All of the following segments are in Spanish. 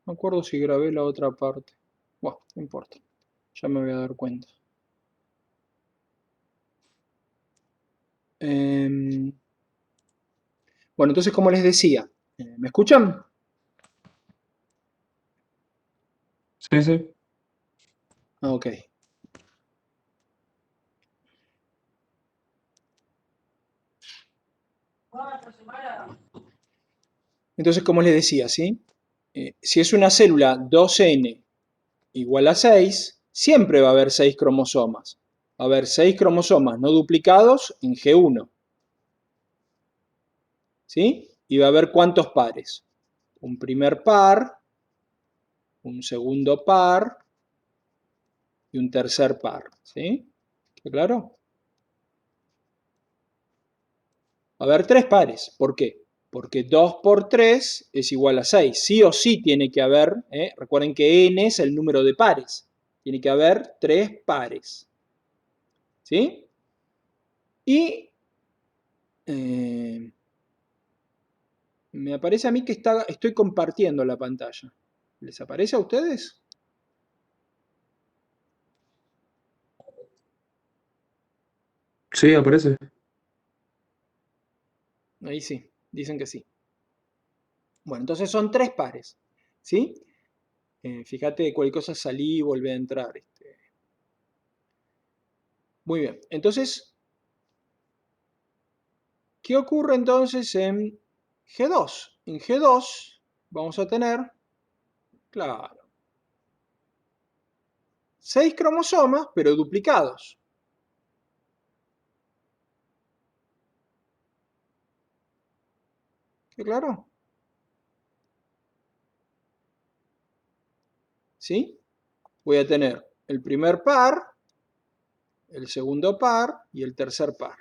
me acuerdo si grabé la otra parte. Bueno, no importa. Ya me voy a dar cuenta. Bueno, entonces, como les decía, ¿me escuchan? Sí, sí. Ok. Entonces, como les decía, ¿sí? Si es una célula 2n igual a 6, siempre va a haber 6 cromosomas. Va a haber 6 cromosomas no duplicados en G1. ¿Sí? Y va a haber ¿cuántos pares? Un primer par, un segundo par y un tercer par. ¿Sí? ¿Está claro? Va a haber 3 pares. ¿Por qué? Porque 2 por 3 es igual a 6. Sí o sí tiene que haber, recuerden que n es el número de pares. Tiene que haber 3 pares. ¿Sí? Y me aparece a mí que estoy compartiendo la pantalla. ¿Les aparece a ustedes? Sí, aparece. Ahí sí, dicen que sí. Bueno, entonces son 3 pares. ¿Sí? Fíjate, cualquier cosa salí y volví a entrar. Muy bien, entonces, ¿qué ocurre entonces en G2? En G2 vamos a tener, claro, 6 cromosomas, pero duplicados. ¿Qué claro? ¿Sí? Voy a tener el primer par, el segundo par y el tercer par.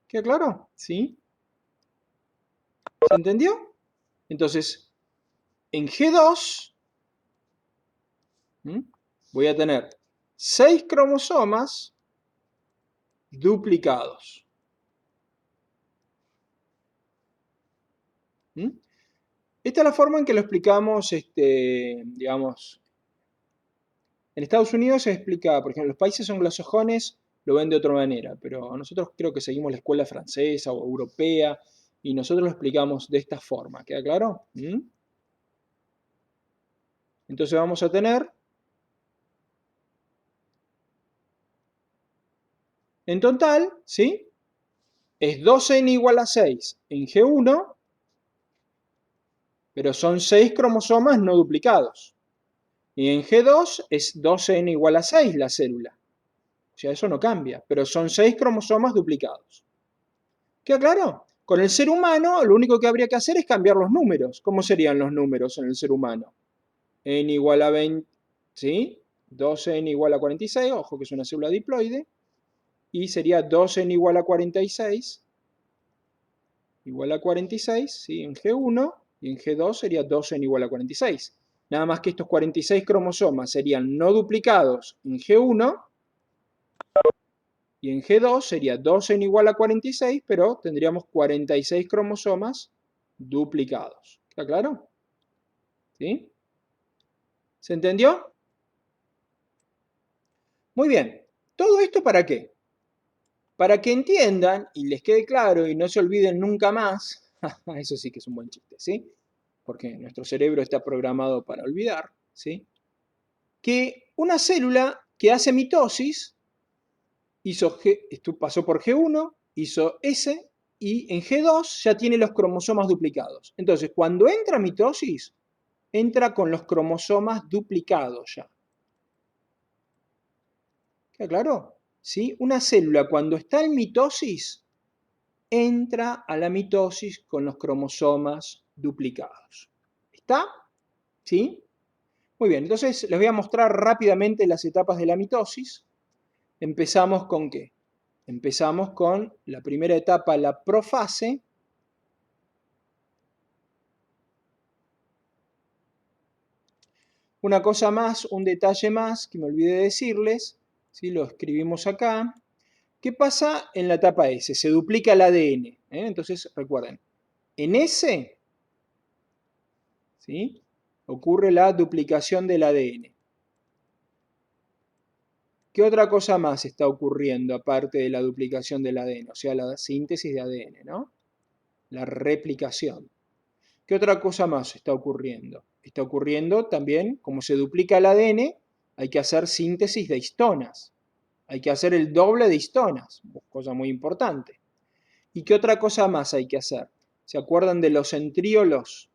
¿Qué claro? ¿Sí? ¿Se entendió? Entonces, en G2 voy a tener 6 cromosomas duplicados. Esta es la forma en que lo explicamos, digamos, en Estados Unidos se explica, por ejemplo, los países anglosajones lo ven de otra manera, pero nosotros creo que seguimos la escuela francesa o europea y nosotros lo explicamos de esta forma. ¿Queda claro? Entonces vamos a tener, en total, ¿sí? Es 2n igual a 6 en G1, pero son 6 cromosomas no duplicados. Y en G2 es 2n igual a 6 la célula. O sea, eso no cambia, pero son 6 cromosomas duplicados. ¿Queda claro? Con el ser humano, lo único que habría que hacer es cambiar los números. ¿Cómo serían los números en el ser humano? N igual a 20, ¿sí? 2n igual a 46, ojo que es una célula diploide, y sería 2n igual a 46, igual a 46, ¿sí? En G1, y en G2 sería 2n igual a 46. Nada más que estos 46 cromosomas serían no duplicados en G1, y en G2 sería 2n igual a 46, pero tendríamos 46 cromosomas duplicados. ¿Está claro? ¿Sí? ¿Se entendió? Muy bien. ¿Todo esto para qué? Para que entiendan y les quede claro y no se olviden nunca más, eso sí que es un buen chiste, ¿sí? Porque nuestro cerebro está programado para olvidar, ¿sí? Que una célula que hace mitosis pasó por G1, hizo S, y en G2 ya tiene los cromosomas duplicados. Entonces, cuando entra mitosis, entra con los cromosomas duplicados ya. ¿Queda claro? ¿Sí? Una célula cuando está en mitosis, entra a la mitosis con los cromosomas duplicados. ¿Está? ¿Sí? Muy bien, entonces les voy a mostrar rápidamente las etapas de la mitosis. Empezamos con ¿qué? Empezamos con la primera etapa, la profase. Una cosa más, un detalle más que me olvidé de decirles, ¿sí? Lo escribimos acá. ¿Qué pasa en la etapa S? Se duplica el ADN. Entonces, recuerden, en S, ¿sí?, ocurre la duplicación del ADN. ¿Qué otra cosa más está ocurriendo aparte de la duplicación del ADN? O sea, la síntesis de ADN, ¿no? La replicación. ¿Qué otra cosa más está ocurriendo? Está ocurriendo también, como se duplica el ADN, hay que hacer síntesis de histonas. Hay que hacer el doble de histonas, cosa muy importante. ¿Y qué otra cosa más hay que hacer? ¿Se acuerdan de los centríolos?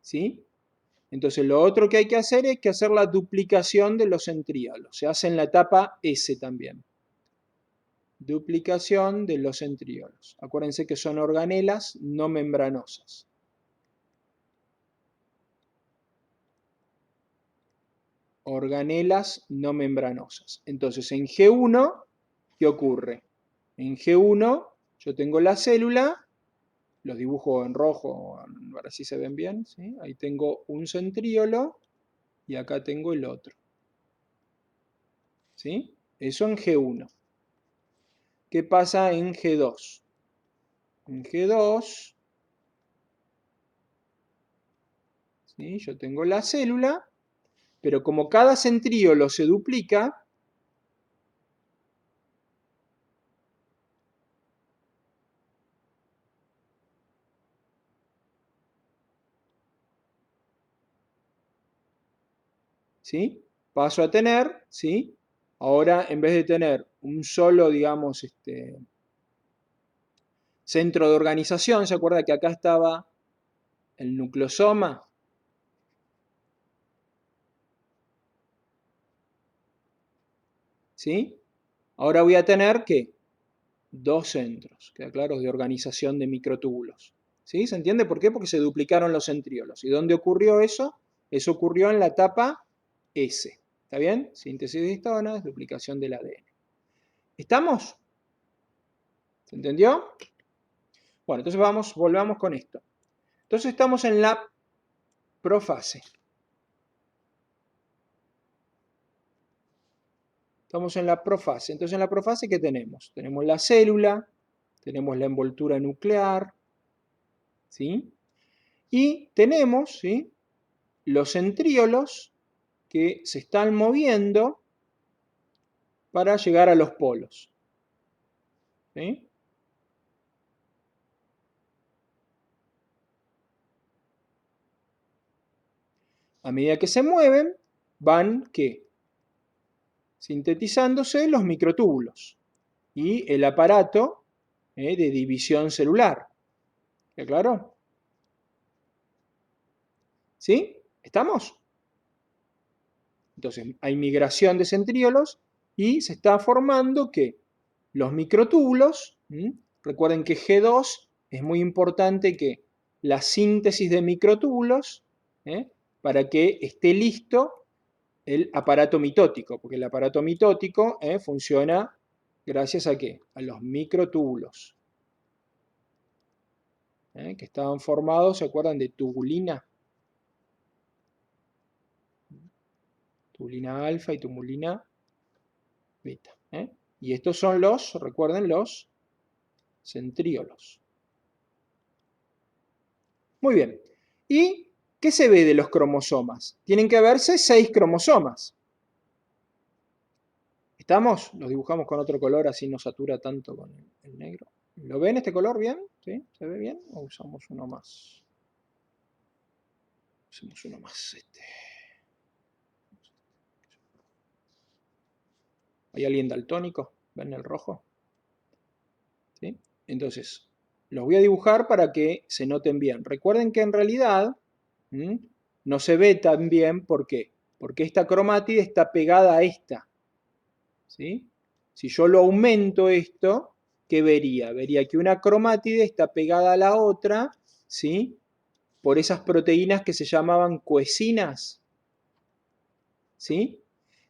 ¿Sí? Entonces lo otro que hay que hacer es que hacer la duplicación de los centríolos. Se hace en la etapa S también. Duplicación de los centríolos. Acuérdense que son organelas no membranosas. Organelas no membranosas. Entonces en G1, ¿qué ocurre? En G1 yo tengo la célula, los dibujo en rojo, ahora sí se ven bien, ¿sí? Ahí tengo un centríolo y acá tengo el otro. ¿Sí? Eso en G1. ¿Qué pasa en G2? En G2, ¿sí?, yo tengo la célula, pero como cada centríolo se duplica, ¿sí?, paso a tener, ¿sí?, ahora en vez de tener un solo, digamos, centro de organización, ¿se acuerda que acá estaba el nucleosoma? ¿Sí? Ahora voy a tener, ¿qué? Dos centros, ¿queda claro?, de organización de microtúbulos. ¿Sí? ¿Se entiende por qué? Porque se duplicaron los centriolos. ¿Y dónde ocurrió eso? Eso ocurrió en la etapa S. ¿Está bien? Síntesis de histonas, duplicación del ADN. ¿Estamos? ¿Se entendió? Bueno, entonces volvamos con esto. Entonces estamos en la profase. Estamos en la profase. Entonces en la profase, ¿qué tenemos? Tenemos la célula, tenemos la envoltura nuclear, ¿sí? Y tenemos, ¿sí?, los centriolos que se están moviendo para llegar a los polos. ¿Sí? A medida que se mueven, van, ¿qué?, sintetizándose los microtúbulos y el aparato de división celular. ¿Está claro? ¿Sí? ¿Estamos? Entonces hay migración de centriolos y se está formando, ¿qué?, los microtúbulos. Recuerden que G2 es muy importante, que la síntesis de microtúbulos, para que esté listo el aparato mitótico, porque el aparato mitótico funciona gracias a ¿qué?, a los microtúbulos, que estaban formados, ¿se acuerdan de tubulina? Tubulina alfa y tubulina beta. Y estos son los, recuerden, los centriolos. Muy bien. ¿Y qué se ve de los cromosomas? Tienen que verse 6 cromosomas. ¿Estamos? Los dibujamos con otro color, así no satura tanto con el negro. ¿Lo ven este color bien? ¿Sí? ¿Se ve bien? ¿O usamos uno más? Usamos uno más. ¿Hay alguien daltónico? ¿Ven el rojo? ¿Sí? Entonces, los voy a dibujar para que se noten bien. Recuerden que en realidad no se ve tan bien. ¿Por qué? Porque esta cromátide está pegada a esta. ¿Sí? Si yo lo aumento esto, ¿qué vería? Vería que una cromátide está pegada a la otra, ¿sí?, por esas proteínas que se llamaban coesinas. ¿Sí?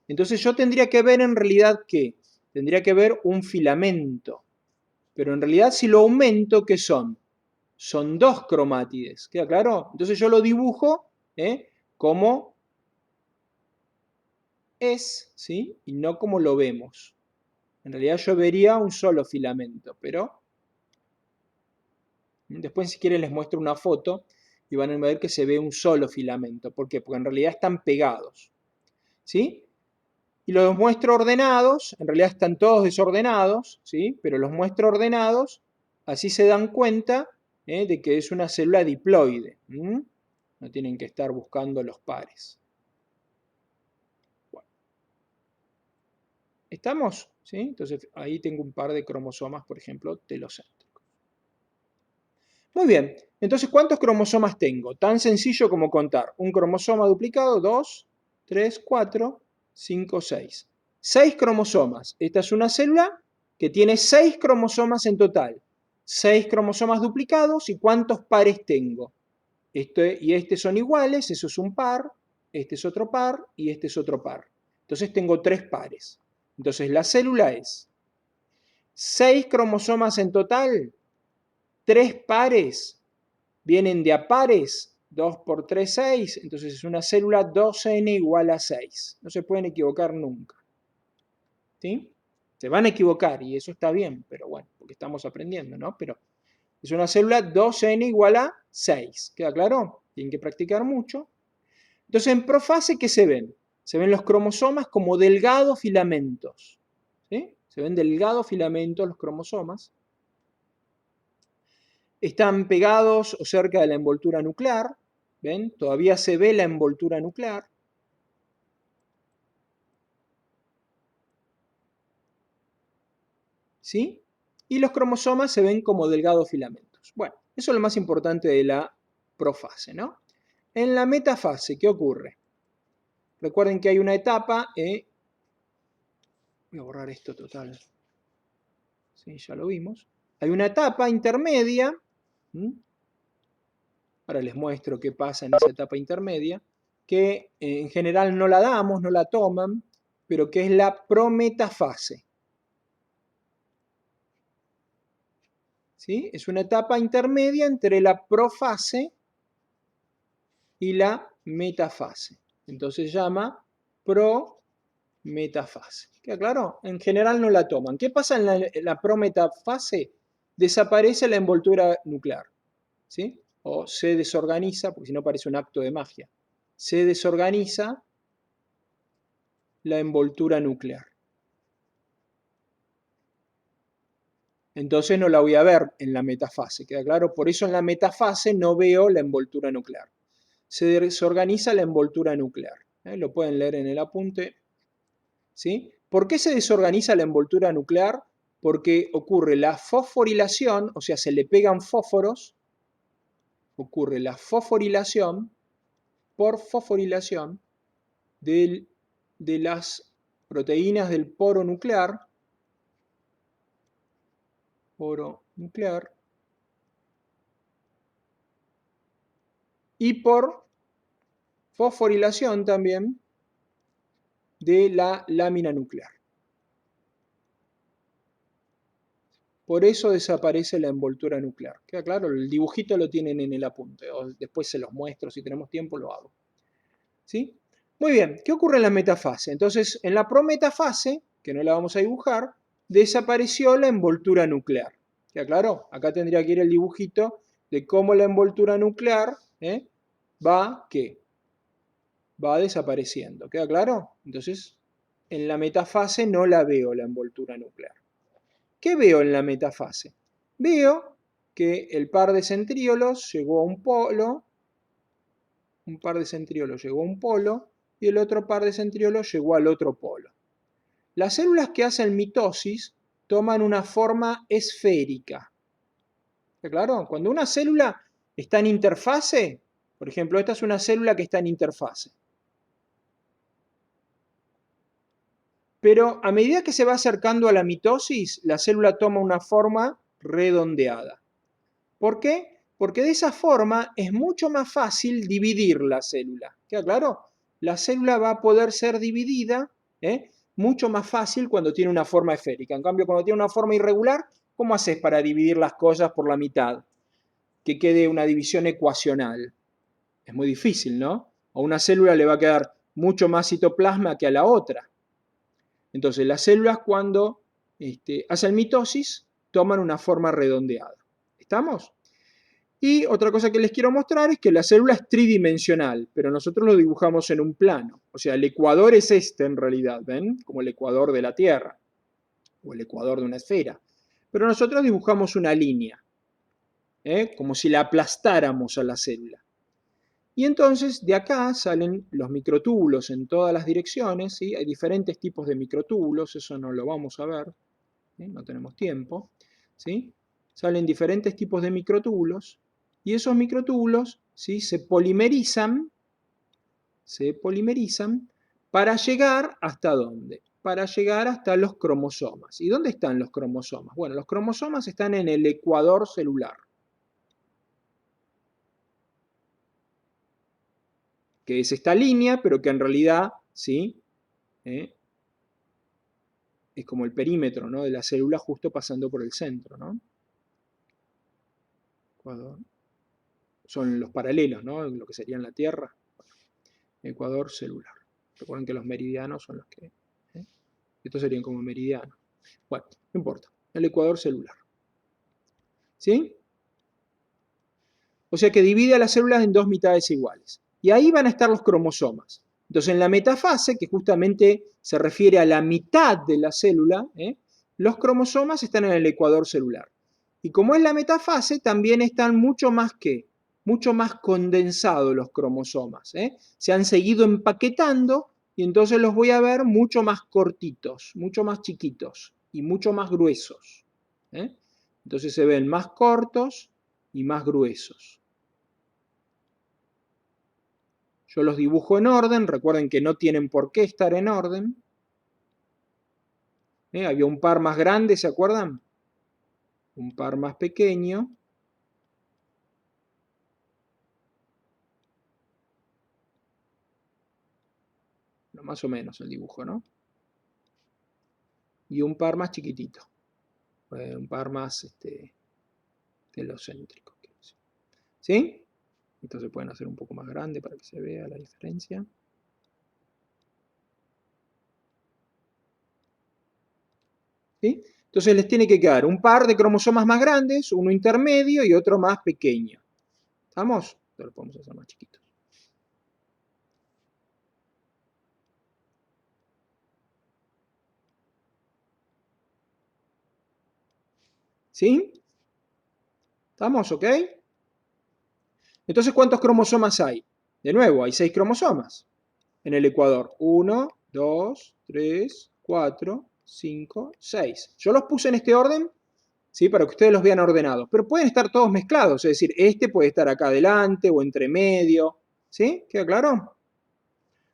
Entonces yo tendría que ver en realidad, ¿qué? Tendría que ver un filamento. Pero en realidad si lo aumento, ¿qué son? Son dos cromátides. ¿Queda claro? Entonces yo lo dibujo como es, ¿sí? Y no como lo vemos. En realidad yo vería un solo filamento, pero después si quieren les muestro una foto y van a ver que se ve un solo filamento. ¿Por qué? Porque en realidad están pegados, ¿sí? Y los muestro ordenados, en realidad están todos desordenados, ¿sí? Pero los muestro ordenados, así se dan cuenta de que es una célula diploide. No tienen que estar buscando los pares. Bueno. ¿Estamos? ¿Sí? Entonces ahí tengo un par de cromosomas, por ejemplo, telocéntricos. Muy bien, entonces ¿cuántos cromosomas tengo? Tan sencillo como contar. Un cromosoma duplicado, 2, 3, 4, 5, 6. 6 cromosomas. Esta es una célula que tiene 6 cromosomas en total. 6 cromosomas duplicados. ¿Y cuántos pares tengo? Este y este son iguales, eso es un par, este es otro par y este es otro par. Entonces tengo 3 pares. Entonces la célula es 6 cromosomas en total, 3 pares vienen de a pares, 2 por 3, 6, entonces es una célula 2n igual a 6. No se pueden equivocar nunca. ¿Sí? Se van a equivocar y eso está bien, pero bueno, porque estamos aprendiendo, ¿no? Pero es una célula 2n igual a 6. ¿Queda claro? Tienen que practicar mucho. Entonces, en profase, ¿qué se ven? Se ven los cromosomas como delgados filamentos. ¿Sí? Se ven delgados filamentos los cromosomas. Están pegados o cerca de la envoltura nuclear. ¿Ven? Todavía se ve la envoltura nuclear. ¿Sí? Y los cromosomas se ven como delgados filamentos. Bueno, eso es lo más importante de la profase, ¿no? En la metafase, ¿qué ocurre? Recuerden que hay una etapa, voy a borrar esto total, sí, ya lo vimos. Hay una etapa intermedia, ahora les muestro qué pasa en esa etapa intermedia, que en general no la damos, no la toman, pero que es la prometafase. ¿Sí? Es una etapa intermedia entre la profase y la metafase. Entonces se llama prometafase. ¿Queda claro? En general no la toman. ¿Qué pasa en la prometafase? Desaparece la envoltura nuclear. ¿Sí? O se desorganiza, porque si no parece un acto de magia. Se desorganiza la envoltura nuclear. Entonces no la voy a ver en la metafase, ¿queda claro? Por eso en la metafase no veo la envoltura nuclear. Se desorganiza la envoltura nuclear. Lo pueden leer en el apunte. ¿Sí? ¿Por qué se desorganiza la envoltura nuclear? Porque ocurre la fosforilación, o sea, se le pegan fósforos, ocurre la fosforilación por fosforilación de las proteínas del poro nuclear, y por fosforilación también de la lámina nuclear. Por eso desaparece la envoltura nuclear. ¿Queda claro? El dibujito lo tienen en el apunte, o después se los muestro, si tenemos tiempo lo hago. ¿Sí? Muy bien, ¿qué ocurre en la metafase? Entonces, en la prometafase, que no la vamos a dibujar, desapareció la envoltura nuclear. ¿Queda claro? Acá tendría que ir el dibujito de cómo la envoltura nuclear va desapareciendo. ¿Queda claro? Entonces, en la metafase no la veo la envoltura nuclear. ¿Qué veo en la metafase? Veo que el par de centriolos llegó a un polo, un par de centriolos llegó a un polo, y el otro par de centriolos llegó al otro polo. Las células que hacen mitosis toman una forma esférica. ¿Está claro? Cuando una célula está en interfase, por ejemplo, esta es una célula que está en interfase. Pero a medida que se va acercando a la mitosis, la célula toma una forma redondeada. ¿Por qué? Porque de esa forma es mucho más fácil dividir la célula. ¿Queda claro? La célula va a poder ser dividida mucho más fácil cuando tiene una forma esférica. En cambio, cuando tiene una forma irregular, ¿cómo haces para dividir las cosas por la mitad? Que quede una división ecuacional. Es muy difícil, ¿no? A una célula le va a quedar mucho más citoplasma que a la otra. Entonces, las células cuando hacen mitosis toman una forma redondeada. ¿Estamos? Y otra cosa que les quiero mostrar es que la célula es tridimensional, pero nosotros lo dibujamos en un plano. O sea, el ecuador es este en realidad, ¿ven? Como el ecuador de la Tierra, o el ecuador de una esfera. Pero nosotros dibujamos una línea, como si la aplastáramos a la célula. Y entonces de acá salen los microtúbulos en todas las direcciones, ¿sí? Hay diferentes tipos de microtúbulos, eso no lo vamos a ver, ¿sí? No tenemos tiempo, ¿sí? Salen diferentes tipos de microtúbulos y esos microtúbulos, ¿sí? se polimerizan para llegar ¿hasta dónde? Para llegar hasta los cromosomas. ¿Y dónde están los cromosomas? Bueno, los cromosomas están en el ecuador celular, que es esta línea, pero que en realidad, ¿sí? Es como el perímetro, ¿no? de la célula justo pasando por el centro, ¿no? Ecuador. Son los paralelos, ¿no? Lo que sería en la Tierra. Ecuador celular. Recuerden que los meridianos son los que... Estos serían como meridianos. Bueno, no importa. El ecuador celular. ¿Sí? O sea que divide a las células en dos mitades iguales. Y ahí van a estar los cromosomas. Entonces, en la metafase, que justamente se refiere a la mitad de la célula, los cromosomas están en el ecuador celular. Y como es la metafase, también están mucho más condensados los cromosomas. Se han seguido empaquetando y entonces los voy a ver mucho más cortitos, mucho más chiquitos y mucho más gruesos. Entonces se ven más cortos y más gruesos. Yo los dibujo en orden, recuerden que no tienen por qué estar en orden. Había un par más grande, ¿se acuerdan? Un par más pequeño. No, más o menos el dibujo, ¿no? Y un par más chiquitito. Un par más telocéntrico. ¿Sí? Entonces pueden hacer un poco más grande para que se vea la diferencia. ¿Sí? Entonces les tiene que quedar un par de cromosomas más grandes, uno intermedio y otro más pequeño. ¿Estamos? Entonces lo podemos hacer más chiquitos. ¿Sí? ¿Estamos? ¿Ok? Entonces, ¿cuántos cromosomas hay? De nuevo, hay 6 cromosomas en el ecuador. 1, 2, 3, 4, 5, 6. Yo los puse en este orden, ¿sí? Para que ustedes los vean ordenados. Pero pueden estar todos mezclados, es decir, este puede estar acá adelante o entre medio. ¿Sí? ¿Queda claro?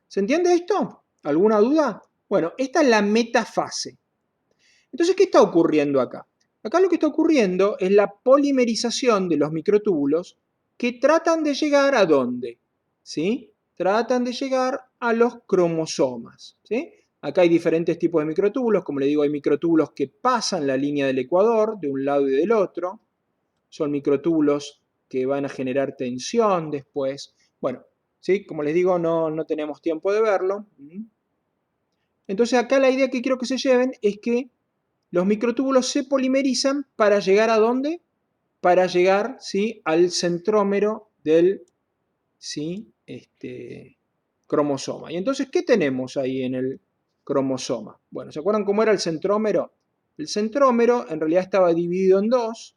¿Se entiende esto? ¿Alguna duda? Bueno, esta es la metafase. Entonces, ¿qué está ocurriendo acá? Acá lo que está ocurriendo es la polimerización de los microtúbulos que tratan de llegar ¿a dónde? ¿Sí? Tratan de llegar a los cromosomas. ¿Sí? Acá hay diferentes tipos de microtúbulos, como le digo, hay microtúbulos que pasan la línea del ecuador de un lado y del otro. Son microtúbulos que van a generar tensión después. Bueno, ¿sí? Como les digo, no tenemos tiempo de verlo. Entonces acá la idea que quiero que se lleven es que los microtúbulos se polimerizan para llegar ¿a dónde? Para llegar, ¿sí? al centrómero del, ¿sí? cromosoma. Y entonces, ¿qué tenemos ahí en el cromosoma? Bueno, ¿se acuerdan cómo era el centrómero? El centrómero en realidad estaba dividido en dos.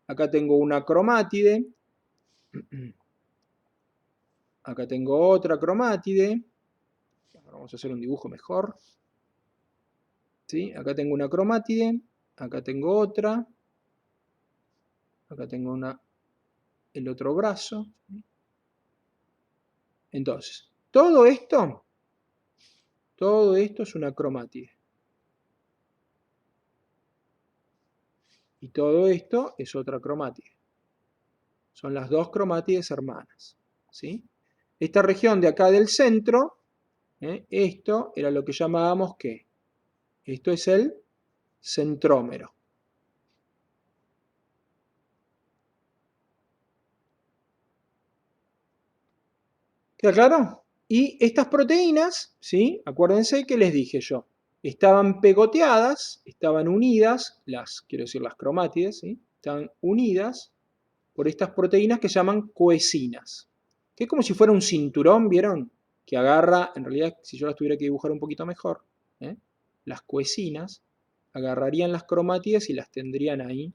Acá tengo una cromátide. Acá tengo otra cromátide. Vamos a hacer un dibujo mejor. ¿Sí? Acá tengo una cromátide. Acá tengo otra. Acá tengo el otro brazo. Entonces, todo esto es una cromátide. Y todo esto es otra cromátide. Son las dos cromátides hermanas. ¿Sí? Esta región de acá del centro, esto era lo que llamábamos ¿qué? Esto es el centrómero. ¿Queda claro? Y estas proteínas, ¿sí? Acuérdense que les dije yo, estaban pegoteadas, estaban unidas, quiero decir las cromátides, ¿sí? Están unidas por estas proteínas que se llaman coecinas, que es como si fuera un cinturón, ¿vieron? Que agarra, en realidad, si yo las tuviera que dibujar un poquito mejor, las coecinas agarrarían las cromátides y las tendrían ahí,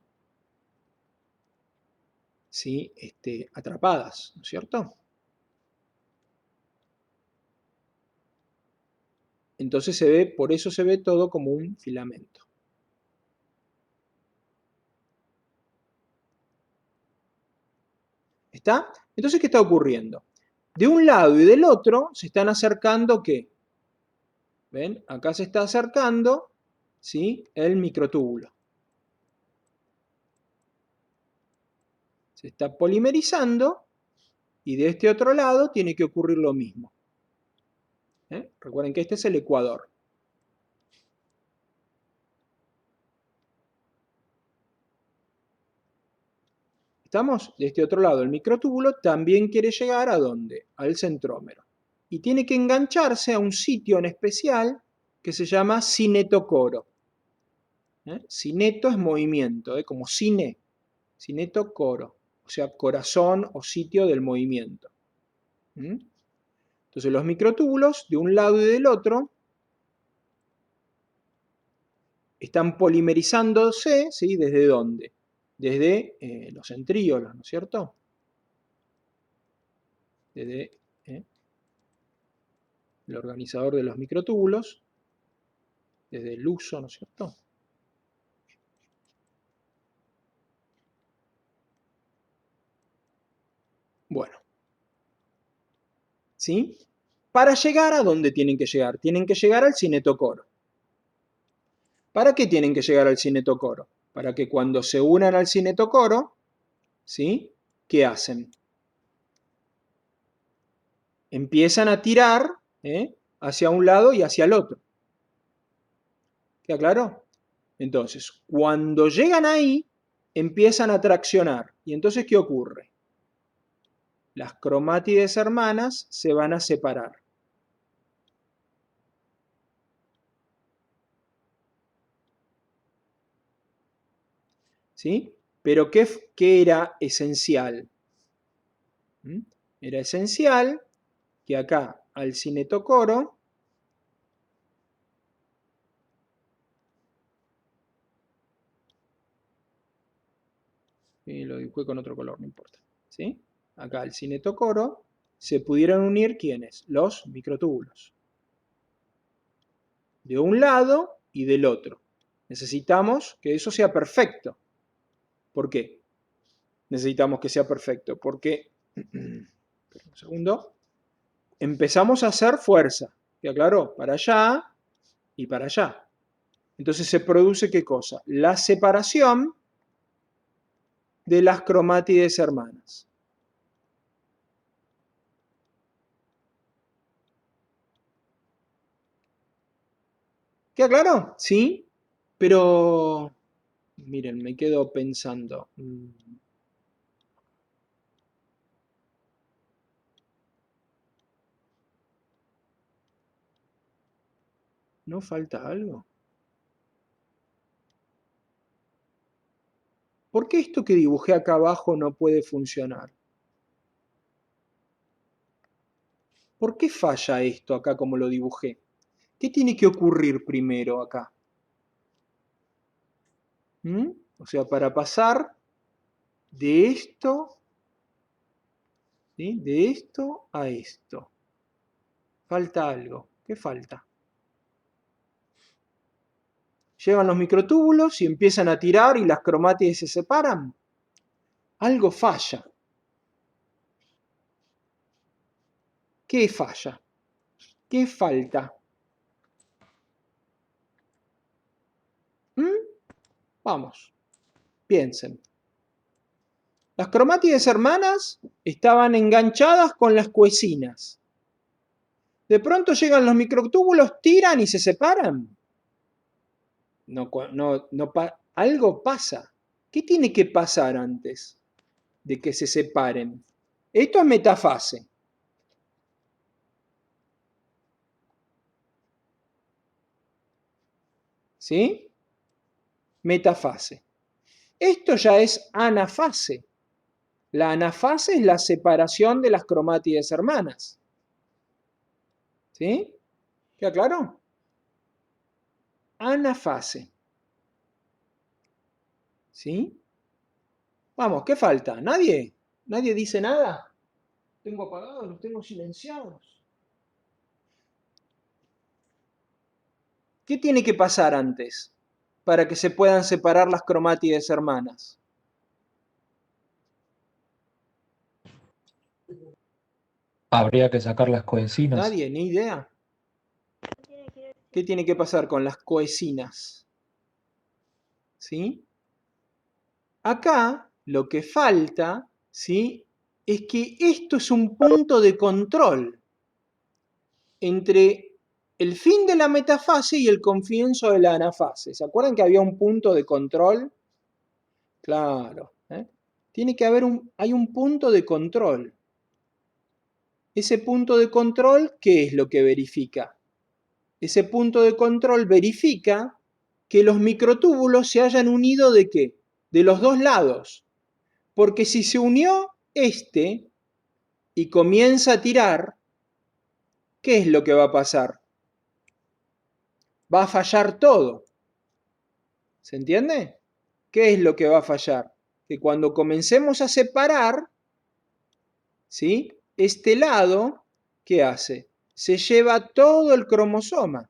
¿sí? Atrapadas, ¿no es cierto? Entonces por eso se ve todo como un filamento. ¿Está? Entonces, ¿qué está ocurriendo? De un lado y del otro se están acercando, ¿qué? ¿Ven? Acá se está acercando, ¿sí? El microtúbulo. Se está polimerizando y de este otro lado tiene que ocurrir lo mismo. Recuerden que este es el ecuador. ¿Estamos? De este otro lado el microtúbulo también quiere llegar ¿a dónde? Al centrómero. Y tiene que engancharse a un sitio en especial que se llama cinetocoro. Cineto es movimiento, como cine. Cinetocoro, o sea, corazón o sitio del movimiento. Entonces los microtúbulos de un lado y del otro están polimerizándose, ¿sí? ¿Desde dónde? Desde los centríolos, ¿no es cierto? Desde el organizador de los microtúbulos, desde el uso, ¿no es cierto? Bueno, ¿sí? Para llegar a dónde tienen que llegar al cinetocoro. ¿Para qué tienen que llegar al cinetocoro? Para que cuando se unan al cinetocoro, ¿sí? ¿Qué hacen? Empiezan a tirar hacia un lado y hacia el otro. ¿Queda claro? Entonces, cuando llegan ahí, empiezan a traccionar. ¿Y entonces qué ocurre? Las cromátides hermanas se van a separar. ¿Sí? Pero ¿qué era esencial? Era esencial que acá al cinetocoro y lo dibujé con otro color, no importa. ¿Sí? Acá al cinetocoro se pudieran unir ¿quiénes? Los microtúbulos. De un lado y del otro. Necesitamos que eso sea perfecto. ¿Por qué? Necesitamos que sea perfecto. Porque, un segundo, empezamos a hacer fuerza. ¿Queda claro? Para allá y para allá. Entonces se produce ¿qué cosa? La separación de las cromátides hermanas. ¿Queda claro? Sí, pero miren, me quedo pensando. ¿No falta algo? ¿Por qué esto que dibujé acá abajo no puede funcionar? ¿Por qué falla esto acá como lo dibujé? ¿Qué tiene que ocurrir primero acá? O sea, para pasar de esto, ¿sí? De esto a esto. Falta algo. ¿Qué falta? Llegan los microtúbulos y empiezan a tirar y las cromátides se separan. Algo falla. ¿Qué falla? ¿Qué falta? Vamos, piensen. Las cromátides hermanas estaban enganchadas con las coecinas. De pronto llegan los microtúbulos, tiran y se separan. Algo pasa. ¿Qué tiene que pasar antes de que se separen? Esto es metafase. ¿sí? Metafase. Esto ya es anafase. La anafase es la separación de las cromátides hermanas. ¿Sí? ¿Queda claro? Anafase. ¿Sí? Vamos, ¿qué falta? ¿Nadie? ¿Nadie dice nada? Tengo apagados, los tengo silenciados. ¿Qué tiene que pasar antes para que se puedan separar las cromátides hermanas? Habría que sacar las coenzinas. Nadie, ni idea. ¿Qué tiene que pasar con las coenzinas? ¿Sí? Acá lo que falta, ¿sí? Es que esto es un punto de control entre el fin de la metafase y el comienzo de la anafase. ¿Se acuerdan que había un punto de control? Claro. Tiene que haber hay un punto de control. Ese punto de control, ¿qué es lo que verifica? Ese punto de control verifica que los microtúbulos se hayan unido ¿de qué? De los dos lados. Porque si se unió este y comienza a tirar, ¿qué es lo que va a pasar? Va a fallar todo. ¿Se entiende? ¿Qué es lo que va a fallar? Que cuando comencemos a separar, ¿sí? Este lado, ¿qué hace? Se lleva todo el cromosoma.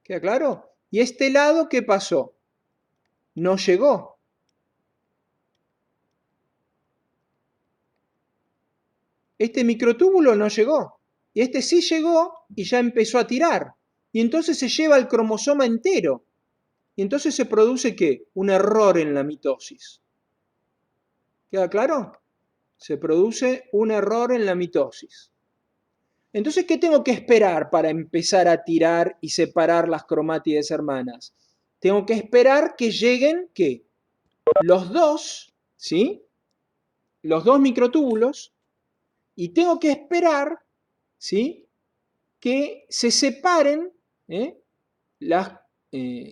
¿Queda claro? Y este lado, ¿qué pasó? No llegó. Este microtúbulo no llegó. Y este sí llegó y ya empezó a tirar. Y entonces se lleva el cromosoma entero. Y entonces se produce, ¿qué? Un error en la mitosis. ¿Queda claro? Se produce un error en la mitosis. Entonces, ¿qué tengo que esperar para empezar a tirar y separar las cromátides hermanas? Tengo que esperar que lleguen, ¿qué? Los dos, ¿sí? Los dos microtúbulos, y tengo que esperar, ¿sí? Que se separen,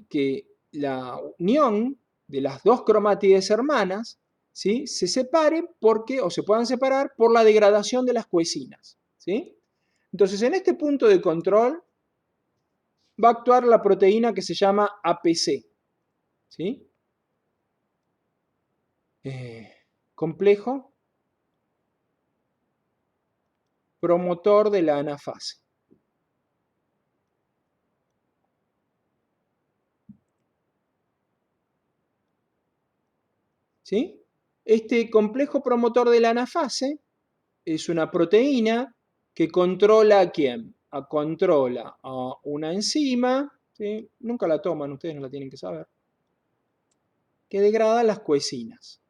que la unión de las dos cromátides hermanas, ¿sí? Se separe porque, o se puedan separar por la degradación de las coenzinas, ¿sí? Entonces, en este punto de control va a actuar la proteína que se llama APC, ¿sí? Complejo promotor de la anafase. ¿Sí? Este complejo promotor de la anafase es una proteína que controla ¿a quién? Controla a una enzima, ¿sí? Nunca la toman, ustedes no la tienen que saber, que degrada las coenzinas.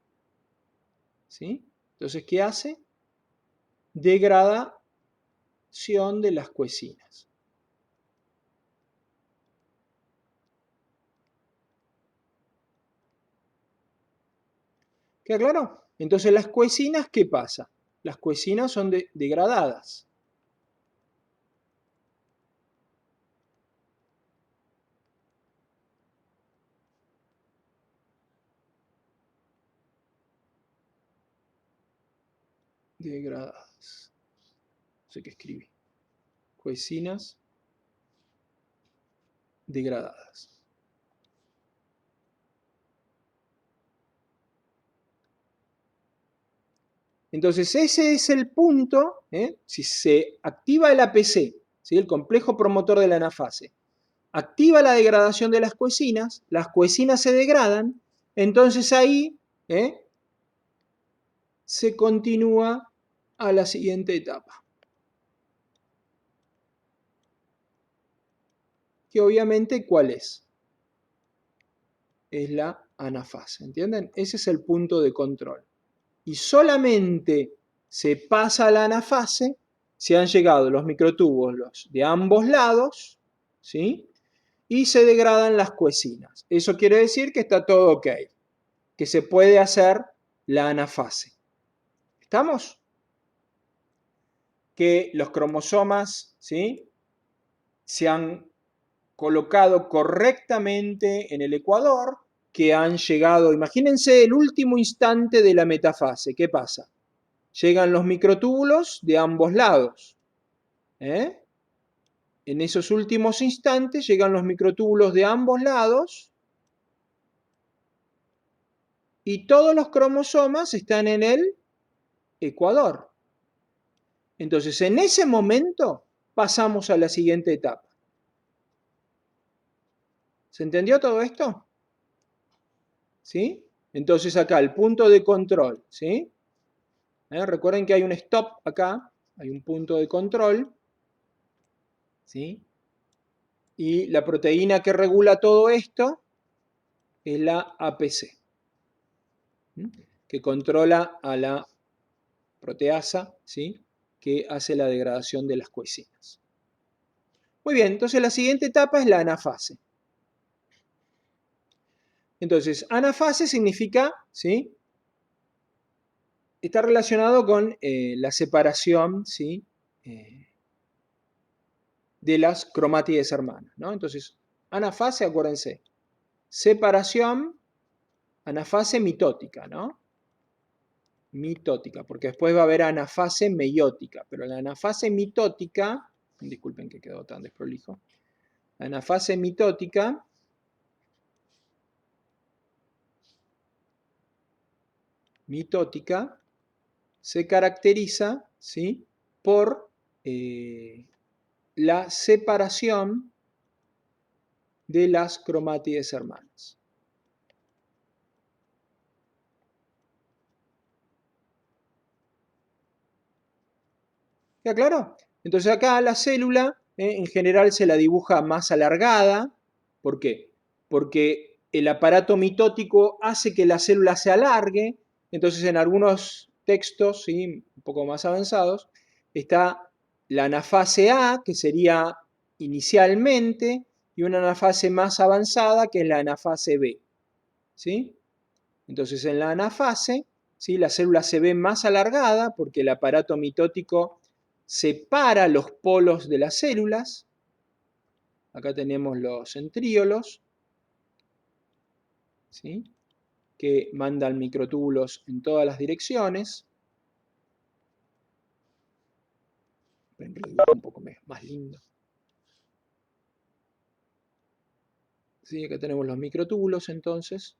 ¿Sí? Entonces, ¿qué hace? Degradación de las coenzinas. ¿Queda claro? Entonces, las coenzinas, ¿qué pasa? Las coenzinas son degradadas. Degradadas. No sé qué escribí. Coenzinas degradadas. Entonces, ese es el punto, si se activa el APC, ¿sí? El complejo promotor de la anafase, activa la degradación de las coenzinas se degradan, entonces ahí se continúa a la siguiente etapa, que obviamente, ¿cuál es? Es la anafase, ¿entienden? Ese es el punto de control. Y solamente se pasa a la anafase si han llegado los microtúbulos de ambos lados, ¿sí? Y se degradan las coenzinas. Eso quiere decir que está todo ok, que se puede hacer la anafase. ¿Estamos? Que los cromosomas, ¿sí? Se han colocado correctamente en el ecuador, que han llegado, imagínense el último instante de la metafase, ¿qué pasa? Llegan los microtúbulos de ambos lados. En esos últimos instantes llegan los microtúbulos de ambos lados y todos los cromosomas están en el ecuador. Entonces, en ese momento pasamos a la siguiente etapa. ¿Se entendió todo esto? ¿Sí? Entonces acá el punto de control, ¿sí? Recuerden que hay un stop acá, hay un punto de control, ¿sí? Y la proteína que regula todo esto es la APC, que controla a la proteasa, ¿sí? Que hace la degradación de las coenzinas. Muy bien, entonces la siguiente etapa es la anafase. Entonces, anafase significa, ¿sí? Está relacionado con la separación, ¿sí? De las cromátides hermanas, ¿no? Entonces, anafase, acuérdense, separación, anafase mitótica, ¿no? Mitótica, porque después va a haber anafase meiótica, pero la anafase mitótica, disculpen que quedó tan desprolijo, la anafase mitótica se caracteriza, ¿sí? Por la separación de las cromátides hermanas. ¿Queda claro? Entonces acá la célula en general se la dibuja más alargada. ¿Por qué? Porque el aparato mitótico hace que la célula se alargue. Entonces en algunos textos, ¿sí? Un poco más avanzados, está la anafase A, que sería inicialmente, y una anafase más avanzada, que es la anafase B. ¿Sí? Entonces en la anafase, ¿sí? La célula se ve más alargada porque el aparato mitótico separa los polos de las células. Acá tenemos los centríolos, ¿sí? Que mandan microtúbulos en todas las direcciones. Un poco más lindo. ¿Sí? Acá tenemos los microtúbulos entonces.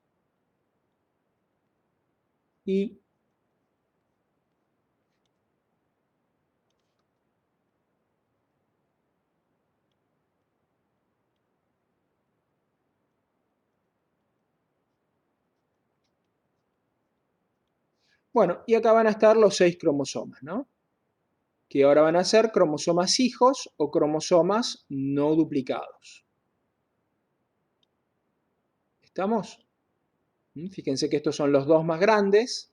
Y bueno, y acá van a estar los 6 cromosomas, ¿no? Que ahora van a ser cromosomas hijos o cromosomas no duplicados. ¿Estamos? Fíjense que estos son los dos más grandes,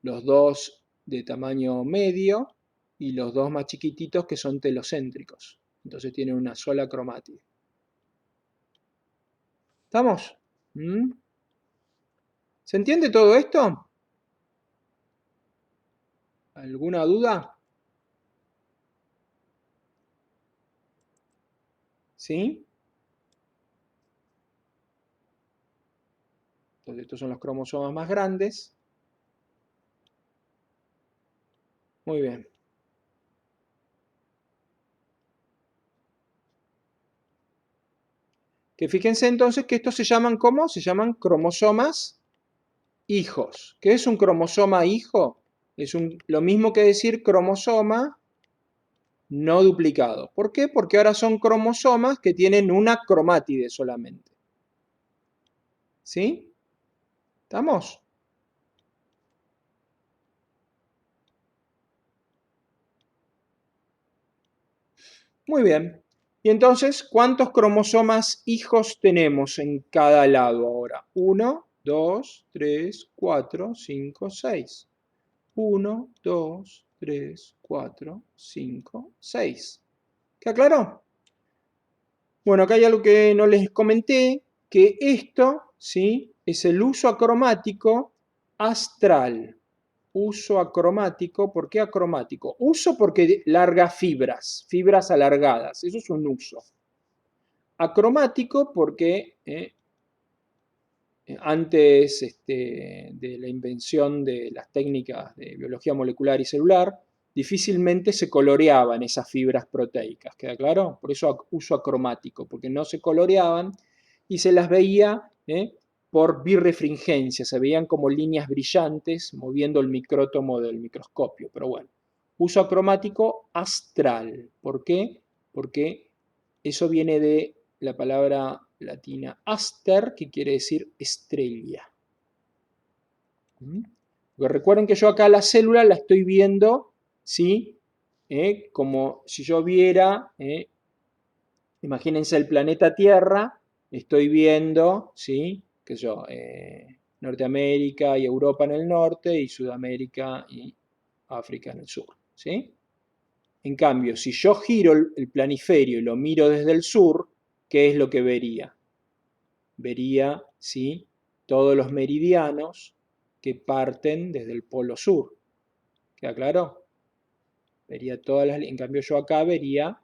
los dos de tamaño medio y los dos más chiquititos que son telocéntricos. Entonces tienen una sola cromátide. ¿Estamos? ¿Se entiende todo esto? ¿Alguna duda? ¿Sí? Entonces estos son los cromosomas más grandes. Muy bien. Que fíjense entonces que estos se llaman ¿cómo? Se llaman cromosomas hijos. ¿Qué es un cromosoma hijo? Es lo mismo que decir cromosoma no duplicado. ¿Por qué? Porque ahora son cromosomas que tienen una cromátide solamente. ¿Sí? ¿Estamos? Muy bien. Y entonces, ¿cuántos cromosomas hijos tenemos en cada lado ahora? 1, 2, 3, 4, 5, 6. 1, 2, 3, 4, 5, 6. ¿Queda claro? Bueno, acá hay algo que no les comenté, que esto, ¿sí? Es el uso acromático astral. uso acromático. ¿Por qué acromático? Uso porque larga fibras alargadas. Eso es un uso. Acromático porque antes de la invención de las técnicas de biología molecular y celular, difícilmente se coloreaban esas fibras proteicas, ¿queda claro? Por eso uso acromático, porque no se coloreaban y se las veía por birrefringencia, se veían como líneas brillantes moviendo el micrótomo del microscopio, pero bueno. Uso acromático astral, ¿por qué? Porque eso viene de la palabra latina aster, que quiere decir estrella. Porque recuerden que yo acá la célula la estoy viendo, ¿sí? Como si yo viera, imagínense el planeta Tierra, estoy viendo, ¿sí? Que yo, Norteamérica y Europa en el norte y Sudamérica y África en el sur, ¿sí? En cambio, si yo giro el planiferio y lo miro desde el sur, ¿qué es lo que vería? Vería, ¿sí? Todos los meridianos que parten desde el polo sur. ¿Queda claro? Vería todas las... En cambio yo acá vería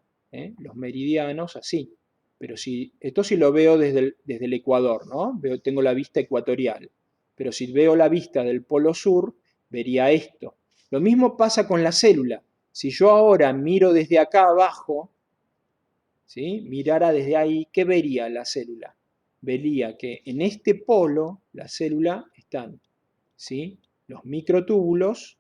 los meridianos así. Pero si, esto sí lo veo desde el Ecuador, ¿no? Tengo la vista ecuatorial. Pero si veo la vista del polo sur, vería esto. Lo mismo pasa con la célula. Si yo ahora miro desde acá abajo, ¿sí? Mirara desde ahí, ¿qué vería la célula? Vería que en este polo, la célula, están, ¿sí? Los microtúbulos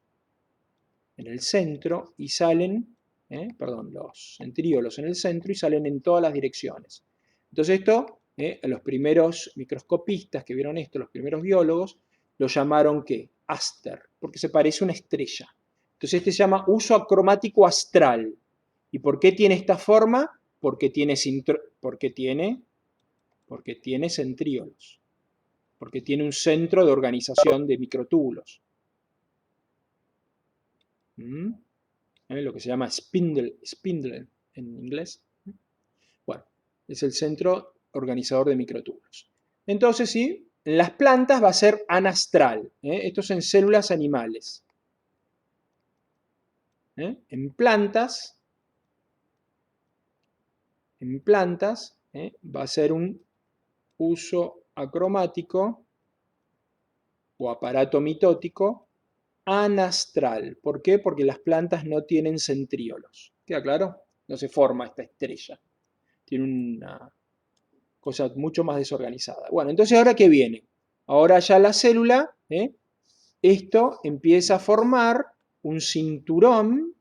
en el centro y salen, los centríolos en el centro y salen en todas las direcciones. Entonces esto, los primeros microscopistas que vieron esto, los primeros biólogos, lo llamaron ¿qué? Aster, porque se parece a una estrella. Entonces este se llama uso acromático astral. ¿Y por qué tiene esta forma? Porque tiene centríolos, porque tiene un centro de organización de microtúbulos. Lo que se llama spindle en inglés. Bueno, es el centro organizador de microtúbulos. Entonces, sí, en las plantas va a ser anastral. Esto es en células animales. En plantas va a ser un uso acromático o aparato mitótico anastral. ¿Por qué? Porque las plantas no tienen centríolos. ¿Queda claro? No se forma esta estrella. Tiene una cosa mucho más desorganizada. Bueno, entonces ¿ahora qué viene? Ahora ya la célula, esto empieza a formar un cinturón,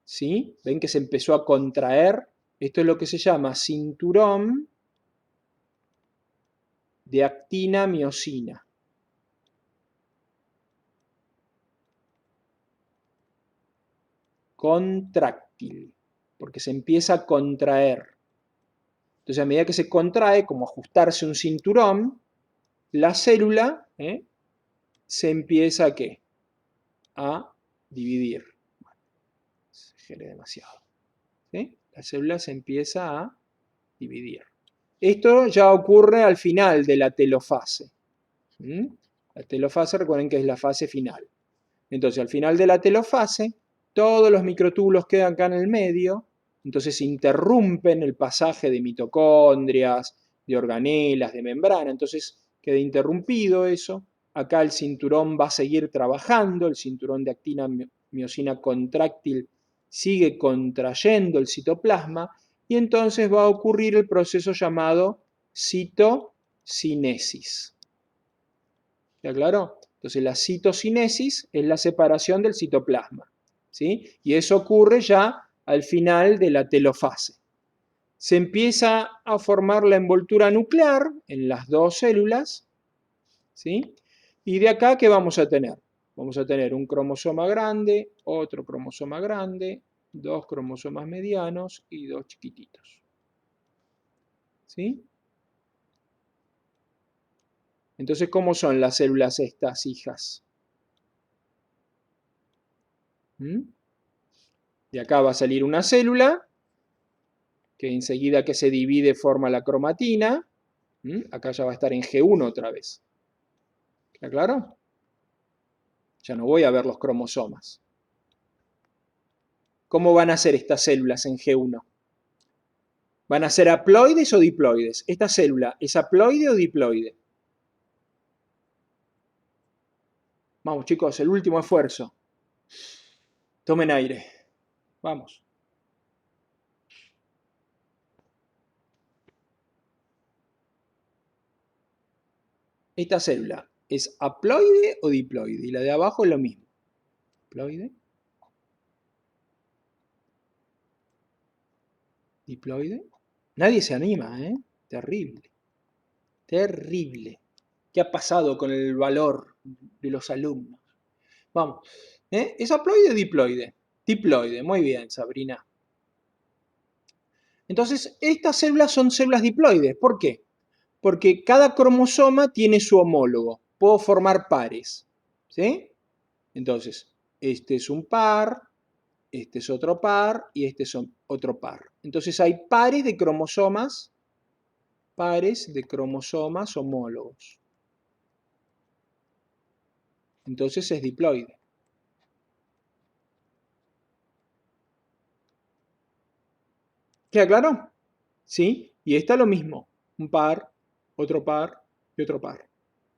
¿sí? ¿Ven que se empezó a contraer? Esto es lo que se llama cinturón de actina-miosina. Contráctil, porque se empieza a contraer. Entonces, a medida que se contrae, como ajustarse un cinturón, la célula se empieza ¿a qué? A dividir. Bueno, se genera demasiado. ¿Sí? La célula se empieza a dividir. Esto ya ocurre al final de la telofase. La telofase, recuerden que es la fase final. Entonces, al final de la telofase, todos los microtúbulos quedan acá en el medio, entonces interrumpen el pasaje de mitocondrias, de organelas, de membrana, entonces queda interrumpido eso. Acá el cinturón va a seguir trabajando, el cinturón de actina-miosina contráctil sigue contrayendo el citoplasma y entonces va a ocurrir el proceso llamado citocinesis. ¿Está claro? Entonces la citocinesis es la separación del citoplasma, ¿sí? Y eso ocurre ya al final de la telofase. Se empieza a formar la envoltura nuclear en las dos células, ¿sí? Y de acá, ¿qué vamos a tener? Vamos a tener un cromosoma grande, otro cromosoma grande, dos cromosomas medianos y dos chiquititos, ¿sí? Entonces, ¿cómo son las células estas hijas? De acá va a salir una célula, que enseguida que se divide forma la cromatina. Acá ya va a estar en G1 otra vez. ¿Está claro? Ya no voy a ver los cromosomas. ¿Cómo van a ser estas células en G1? ¿Van a ser haploides o diploides? ¿Esta célula es haploide o diploide? Vamos, chicos, el último esfuerzo. Tomen aire. Vamos. ¿Esta célula es haploide o diploide? Y la de abajo es lo mismo. ¿Haploide? ¿Diploide? Nadie se anima, ¿eh? Terrible. Terrible. ¿Qué ha pasado con el valor de los alumnos? Vamos. ¿Es haploide o diploide? Diploide. Muy bien, Sabrina. Entonces, estas células son células diploides. ¿Por qué? Porque cada cromosoma tiene su homólogo. Puedo formar pares. ¿Sí? Entonces, este es un par, este es otro par y este es otro par. Entonces hay pares de cromosomas homólogos. Entonces es diploide. ¿Queda claro? ¿Sí? Y esta lo mismo. Un par, otro par y otro par.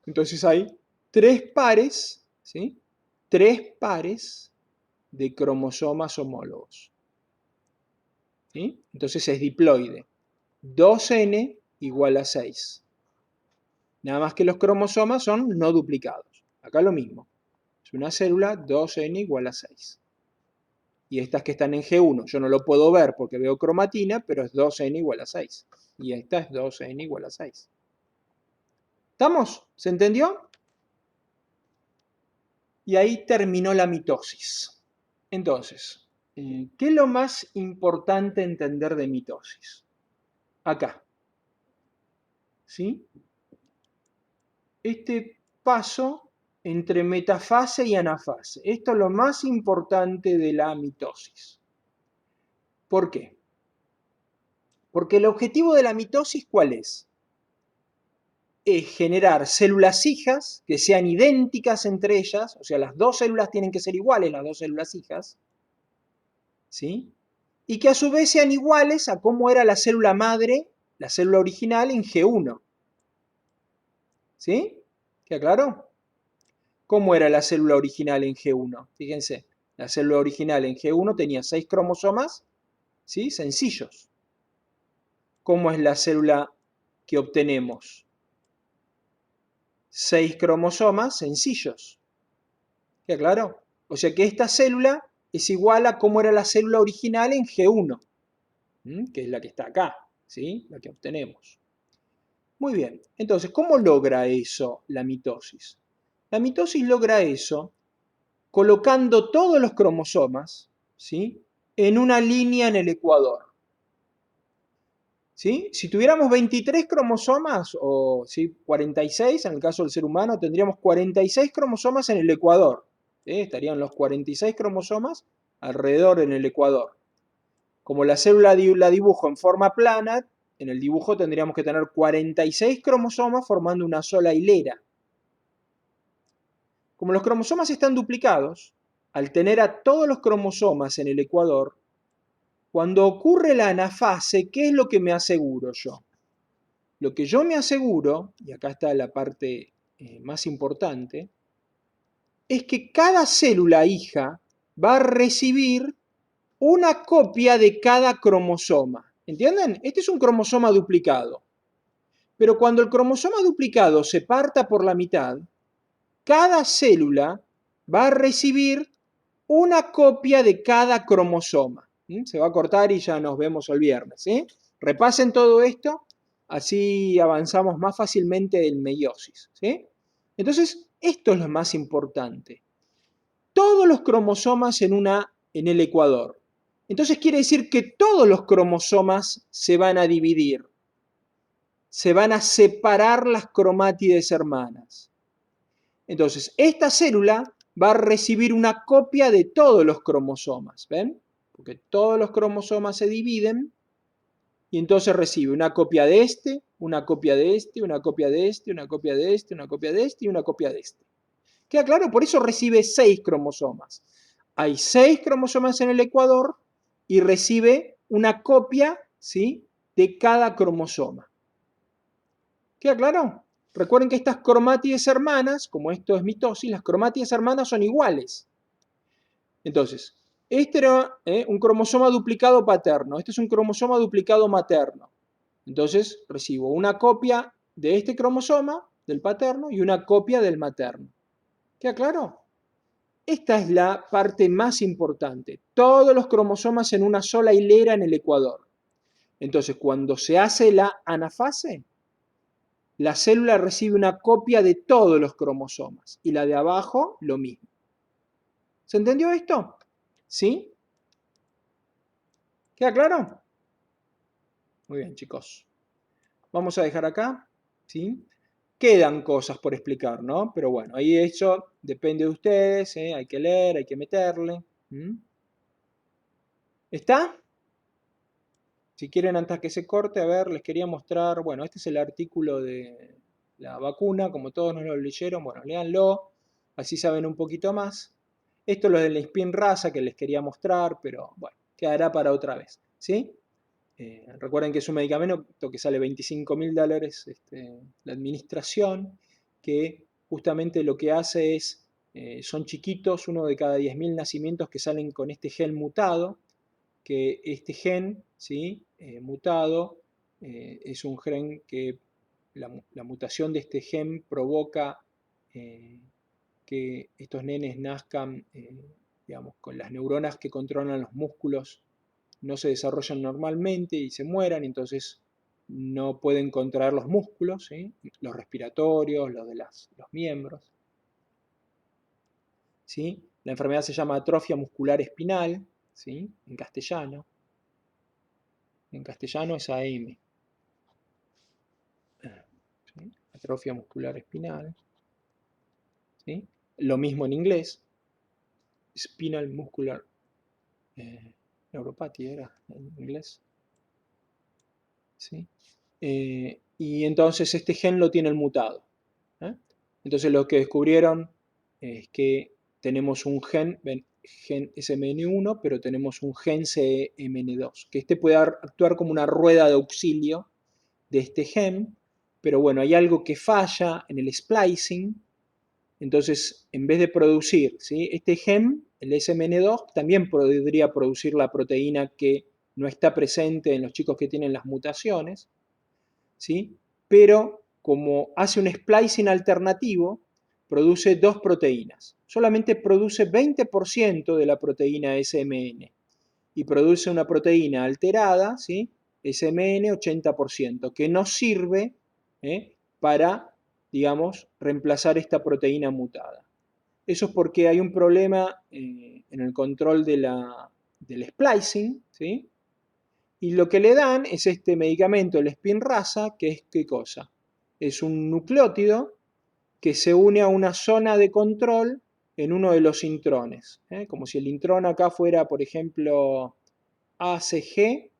Entonces hay tres pares, ¿sí? Tres pares de cromosomas homólogos. ¿Sí? Entonces es diploide. 2n igual a 6. Nada más que los cromosomas son no duplicados. Acá lo mismo. Es una célula 2n igual a 6. Y estas que están en G1, yo no lo puedo ver porque veo cromatina, pero es 2n igual a 6. Y esta es 2n igual a 6. ¿Estamos? ¿Se entendió? Y ahí terminó la mitosis. Entonces, ¿qué es lo más importante entender de mitosis? Acá. ¿Sí? Este paso entre metafase y anafase. Esto es lo más importante de la mitosis. ¿Por qué? Porque el objetivo de la mitosis, ¿cuál es? Es generar células hijas que sean idénticas entre ellas, o sea, las dos células tienen que ser iguales, las dos células hijas, ¿sí? Y que a su vez sean iguales a cómo era la célula madre, la célula original en G1. ¿Sí? ¿Queda claro? ¿Cómo era la célula original en G1? Fíjense, la célula original en G1 tenía 6 cromosomas, ¿sí? Sencillos. ¿Cómo es la célula que obtenemos? 6 cromosomas sencillos. ¿Queda claro? O sea que esta célula es igual a cómo era la célula original en G1, que es la que está acá, ¿sí? La que obtenemos. Muy bien, entonces, ¿cómo logra eso la mitosis? La mitosis logra eso colocando todos los cromosomas, ¿sí? En una línea en el ecuador. ¿Sí? Si tuviéramos 23 cromosomas, o ¿sí? 46, en el caso del ser humano, tendríamos 46 cromosomas en el ecuador. ¿Sí? Estarían los 46 cromosomas alrededor en el ecuador. Como la célula la dibujo en forma plana, en el dibujo tendríamos que tener 46 cromosomas formando una sola hilera. Como los cromosomas están duplicados, al tener a todos los cromosomas en el ecuador, cuando ocurre la anafase, ¿qué es lo que me aseguro yo? Lo que yo me aseguro, y acá está la parte más importante, es que cada célula hija va a recibir una copia de cada cromosoma. ¿Entienden? Este es un cromosoma duplicado. Pero cuando el cromosoma duplicado se parta por la mitad, cada célula va a recibir una copia de cada cromosoma. Se va a cortar y ya nos vemos el viernes. Repasen todo esto, así avanzamos más fácilmente en meiosis. Entonces, esto es lo más importante. Todos los cromosomas en el ecuador. Entonces quiere decir que todos los cromosomas se van a dividir. Se van a separar las cromátides hermanas. Entonces, esta célula va a recibir una copia de todos los cromosomas, ¿ven? Porque todos los cromosomas se dividen y entonces recibe una copia de este, una copia de este, una copia de este, una copia de este, una copia de este y una copia de este. ¿Queda claro? Por eso recibe 6 cromosomas. Hay 6 cromosomas en el ecuador y recibe una copia, ¿sí?, de cada cromosoma. ¿Queda claro? Recuerden que estas cromátides hermanas, como esto es mitosis, las cromátides hermanas son iguales. Entonces, este era un cromosoma duplicado paterno, este es un cromosoma duplicado materno. Entonces, recibo una copia de este cromosoma, del paterno, y una copia del materno. ¿Queda claro? Esta es la parte más importante. Todos los cromosomas en una sola hilera en el ecuador. Entonces, cuando se hace la anafase, la célula recibe una copia de todos los cromosomas y la de abajo lo mismo. ¿Se entendió esto? ¿Sí? ¿Queda claro? Muy bien, chicos. Vamos a dejar acá, ¿sí? Quedan cosas por explicar, ¿no? Pero bueno, ahí eso depende de ustedes, ¿eh? Hay que leer, hay que meterle. ¿Está? Si quieren, antes que se corte, a ver, les quería mostrar, bueno, este es el artículo de la vacuna, como todos nos lo leyeron, bueno, léanlo, así saben un poquito más. Esto es lo del Spinraza que les quería mostrar, pero bueno, quedará para otra vez, ¿sí? Recuerden que es un medicamento que sale $25.000 la administración, que justamente lo que hace es, son chiquitos, uno de cada 10.000 nacimientos que salen con este gen mutado, que este gen, ¿sí?, mutado, es un gen que la mutación de este gen provoca que estos nenes nazcan, digamos, con las neuronas que controlan los músculos no se desarrollan normalmente y se mueran, entonces no pueden contraer los músculos, ¿sí?, los respiratorios, los de los miembros. ¿Sí? La enfermedad se llama atrofia muscular espinal, ¿sí?, en castellano. En castellano es AM. ¿Sí? Atrofia muscular espinal. ¿Sí? Lo mismo en inglés. Spinal muscular neuropathy era en inglés. ¿Sí? Y entonces este gen lo tiene el mutado. Entonces lo que descubrieron es que tenemos un gen SMN1, pero tenemos un gen CMN2, que este puede actuar como una rueda de auxilio de este gen, pero bueno, hay algo que falla en el splicing, entonces en vez de producir, ¿sí?, este gen, el SMN2, también podría producir la proteína que no está presente en los chicos que tienen las mutaciones, ¿sí?, pero como hace un splicing alternativo, produce dos proteínas. Solamente produce 20% de la proteína SMN y produce una proteína alterada, ¿sí?, SMN 80%, que no sirve para, digamos, reemplazar esta proteína mutada. Eso es porque hay un problema en el control del splicing, ¿sí? Y lo que le dan es este medicamento, el Spinraza, que es ¿qué cosa? Es un nucleótido que se une a una zona de control en uno de los intrones. Como si el intrón acá fuera, por ejemplo, ACG.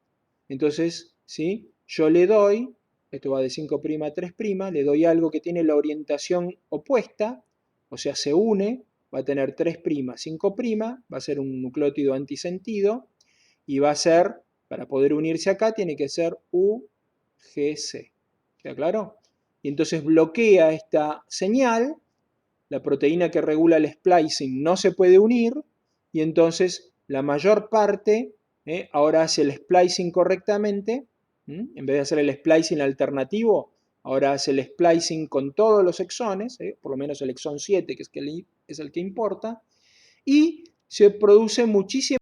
Entonces, ¿sí?, yo le doy, esto va de 5' a 3', le doy algo que tiene la orientación opuesta, o sea, se une, va a tener 3', 5', va a ser un nucleótido antisentido, y va a ser, para poder unirse acá, tiene que ser UGC. ¿Queda claro? Y entonces bloquea esta señal, la proteína que regula el splicing no se puede unir, y entonces la mayor parte ahora hace el splicing correctamente, en vez de hacer el splicing alternativo, ahora hace el splicing con todos los exones, por lo menos el exón 7, que es el que importa, y se produce muchísima